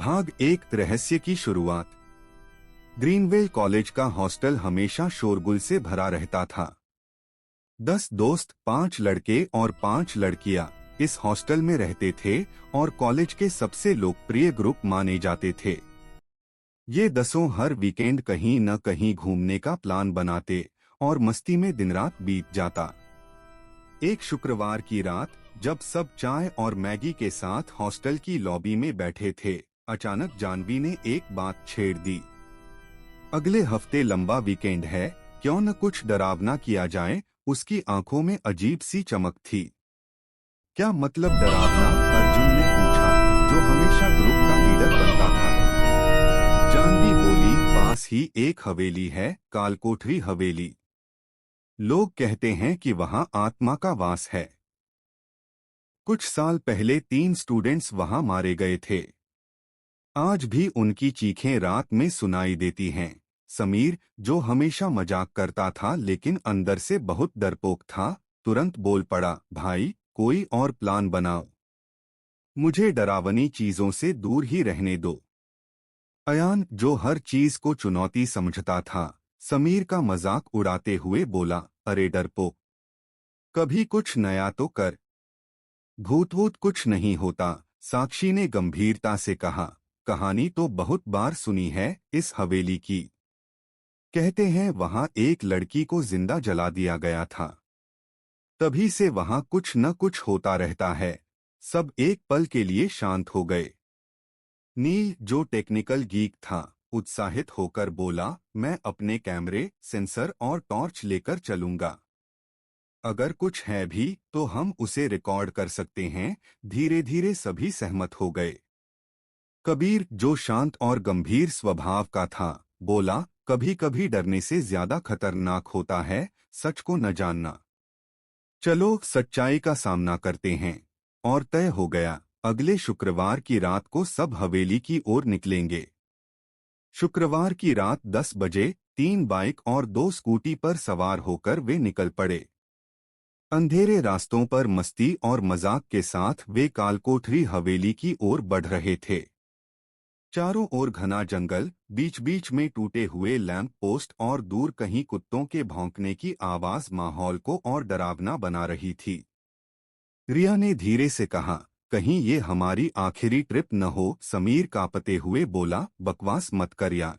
भाग एक रहस्य की शुरुआत। ग्रीनवेल कॉलेज का हॉस्टल हमेशा शोरगुल से भरा रहता था। 10 दोस्त, 5 लड़के और 5 लड़कियां इस हॉस्टल में रहते थे और कॉलेज के सबसे लोकप्रिय ग्रुप माने जाते थे। ये 10 हर वीकेंड कहीं न कहीं घूमने का प्लान बनाते और मस्ती में दिन रात बीत जाता। एक शुक्रवार की रात जब सब चाय और मैगी के साथ हॉस्टल की लॉबी में बैठे थे, अचानक जानवी ने एक बात छेड़ दी। अगले हफ्ते लंबा वीकेंड है, क्यों न कुछ डरावना किया जाए। उसकी आंखों में अजीब सी चमक थी। क्या मतलब डरावना? अर्जुन ने पूछा, जो हमेशा ग्रुप का लीडर बनता था। जानवी बोली, पास ही एक हवेली है, कालकोठरी हवेली। लोग कहते हैं कि वहां आत्मा का वास है। कुछ साल पहले 3 स्टूडेंट्स वहां मारे गए थे। आज भी उनकी चीखें रात में सुनाई देती हैं। समीर, जो हमेशा मजाक करता था लेकिन अंदर से बहुत डरपोक था, तुरंत बोल पड़ा, भाई कोई और प्लान बनाओ, मुझे डरावनी चीजों से दूर ही रहने दो। अयान, जो हर चीज को चुनौती समझता था, समीर का मजाक उड़ाते हुए बोला, अरे डरपोक, कभी कुछ नया तो कर। भूत वूत कुछ नहीं होता, साक्षी ने गंभीरता से कहा। कहानी तो बहुत बार सुनी है इस हवेली की। कहते हैं वहां एक लड़की को जिंदा जला दिया गया था। तभी से वहां कुछ न कुछ होता रहता है। सब एक पल के लिए शांत हो गए। नील, जो टेक्निकल गीक था, उत्साहित होकर बोला, मैं अपने कैमरे, सेंसर और टॉर्च लेकर चलूंगा। अगर कुछ है भी तो हम उसे रिकॉर्ड कर सकते हैं। धीरे धीरे सभी सहमत हो गए। कबीर, जो शांत और गंभीर स्वभाव का था, बोला, कभी कभी डरने से ज्यादा खतरनाक होता है सच को न जानना। चलो सच्चाई का सामना करते हैं। और तय हो गया, अगले शुक्रवार की रात को सब हवेली की ओर निकलेंगे। शुक्रवार की रात 10 बजे 3 बाइक और 2 स्कूटी पर सवार होकर वे निकल पड़े। अंधेरे रास्तों पर मस्ती और मजाक के साथ वे कालकोठरी हवेली की ओर बढ़ रहे थे। चारों ओर घना जंगल, बीच बीच में टूटे हुए लैंप पोस्ट और दूर कहीं कुत्तों के भौंकने की आवाज माहौल को और डरावना बना रही थी। रिया ने धीरे से कहा, कहीं ये हमारी आखिरी ट्रिप न हो। समीर कांपते हुए बोला, बकवास मत कर यार।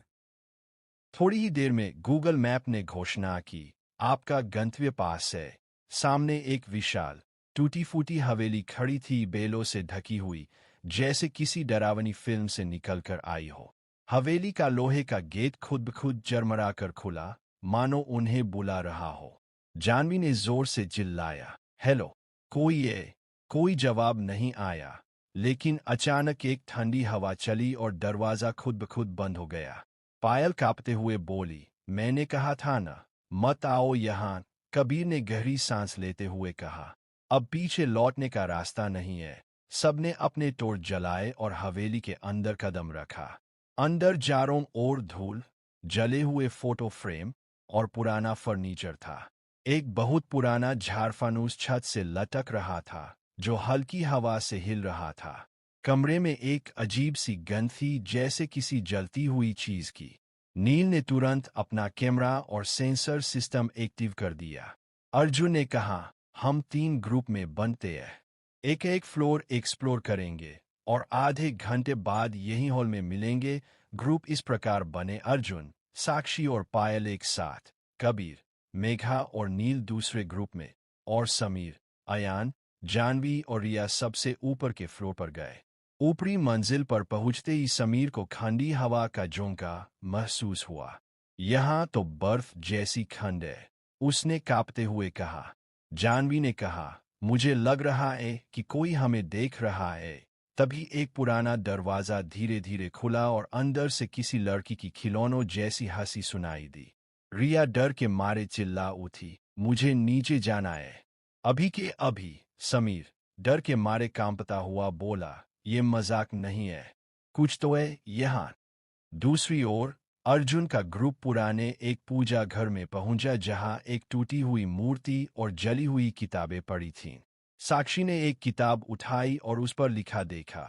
थोड़ी ही देर में गूगल मैप ने घोषणा की, आपका गंतव्य पास है। सामने एक विशाल टूटी फूटी हवेली खड़ी थी, बेलों से ढकी हुई, जैसे किसी डरावनी फिल्म से निकलकर आई हो। हवेली का लोहे का गेट खुद ब खुद चरमराकर खुला, मानो उन्हें बुला रहा हो। जानवी ने जोर से चिल्लाया, हेलो, कोई है? कोई जवाब नहीं आया। लेकिन अचानक एक ठंडी हवा चली और दरवाजा खुद ब खुद बंद हो गया। पायल कांपते हुए बोली, मैंने कहा था ना, मत आओ यहाँ। कबीर ने गहरी सांस लेते हुए कहा, अब पीछे लौटने का रास्ता नहीं है। सबने अपने टॉर्च जलाए और हवेली के अंदर कदम रखा। अंदर चारों ओर धूल, जले हुए फोटो फ्रेम और पुराना फर्नीचर था। एक बहुत पुराना झारफानूस छत से लटक रहा था, जो हल्की हवा से हिल रहा था। कमरे में एक अजीब सी गंध थी, जैसे किसी जलती हुई चीज की। नील ने तुरंत अपना कैमरा और सेंसर सिस्टम एक्टिव कर दिया। अर्जुन ने कहा, हम 3 ग्रुप में बनते हैं, एक एक फ्लोर एक्सप्लोर करेंगे और आधे घंटे बाद यही हॉल में मिलेंगे। ग्रुप इस प्रकार बने, अर्जुन, साक्षी और पायल एक साथ, कबीर, मेघा और नील दूसरे ग्रुप में, और समीर, अयान, जानवी और रिया सबसे ऊपर के फ्लोर पर गए। ऊपरी मंजिल पर पहुंचते ही समीर को ठंडी हवा का झोंका महसूस हुआ। यहाँ तो बर्फ जैसी ठंड है, उसने कांपते हुए कहा। जानवी ने कहा, मुझे लग रहा है कि कोई हमें देख रहा है। तभी एक पुराना दरवाजा धीरे धीरे खुला और अंदर से किसी लड़की की खिलौनों जैसी हंसी सुनाई दी। रिया डर के मारे चिल्ला उठी, मुझे नीचे जाना है, अभी के अभी। समीर डर के मारे कांपता हुआ बोला, ये मजाक नहीं है, कुछ तो है यहाँ। दूसरी ओर अर्जुन का ग्रुप पुराने एक पूजा घर में पहुंचा, जहां एक टूटी हुई मूर्ति और जली हुई किताबें पड़ी थीं। साक्षी ने एक किताब उठाई और उस पर लिखा देखा,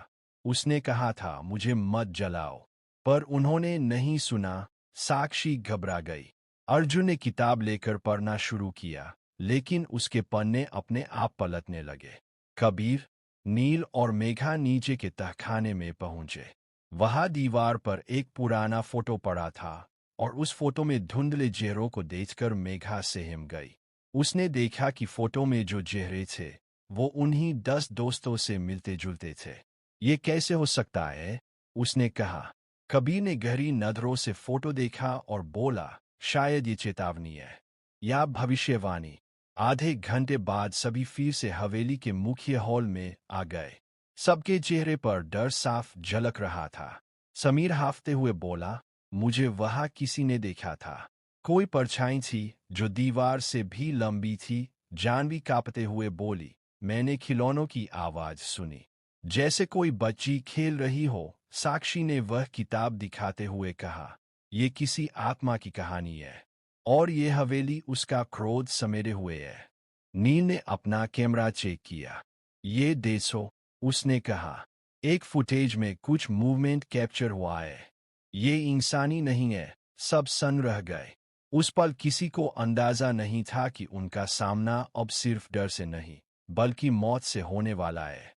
उसने कहा था मुझे मत जलाओ, पर उन्होंने नहीं सुना। साक्षी घबरा गई। अर्जुन ने किताब लेकर पढ़ना शुरू किया, लेकिन उसके पन्ने अपने आप पलटने लगे। कबीर, नील और मेघा नीचे के तहखाने में पहुंचे। वहां दीवार पर एक पुराना फोटो पड़ा था और उस फोटो में धुंधले चेहरों को देखकर मेघा सहम गई। उसने देखा कि फोटो में जो चेहरे थे वो उन्हीं 10 दोस्तों से मिलते जुलते थे। ये कैसे हो सकता है? उसने कहा। कबीर ने गहरी नजरों से फोटो देखा और बोला, शायद ये चेतावनी है या भविष्यवाणी। आधे घंटे बाद सभी फिर से हवेली के मुख्य हॉल में आ गए। सबके चेहरे पर डर साफ झलक रहा था। समीर हाफते हुए बोला, मुझे वहां किसी ने देखा था। कोई परछाई थी जो दीवार से भी लंबी थी। जानवी कांपते हुए बोली, मैंने खिलौनों की आवाज सुनी, जैसे कोई बच्ची खेल रही हो। साक्षी ने वह किताब दिखाते हुए कहा, ये किसी आत्मा की कहानी है और ये हवेली उसका क्रोध समेटे हुए है। नील ने अपना कैमरा चेक किया। ये देखो, उसने कहा, एक फुटेज में कुछ मूवमेंट कैप्चर हुआ है। ये इंसानी नहीं है। सब सन रह गए। उस पल किसी को अंदाजा नहीं था कि उनका सामना अब सिर्फ डर से नहीं बल्कि मौत से होने वाला है।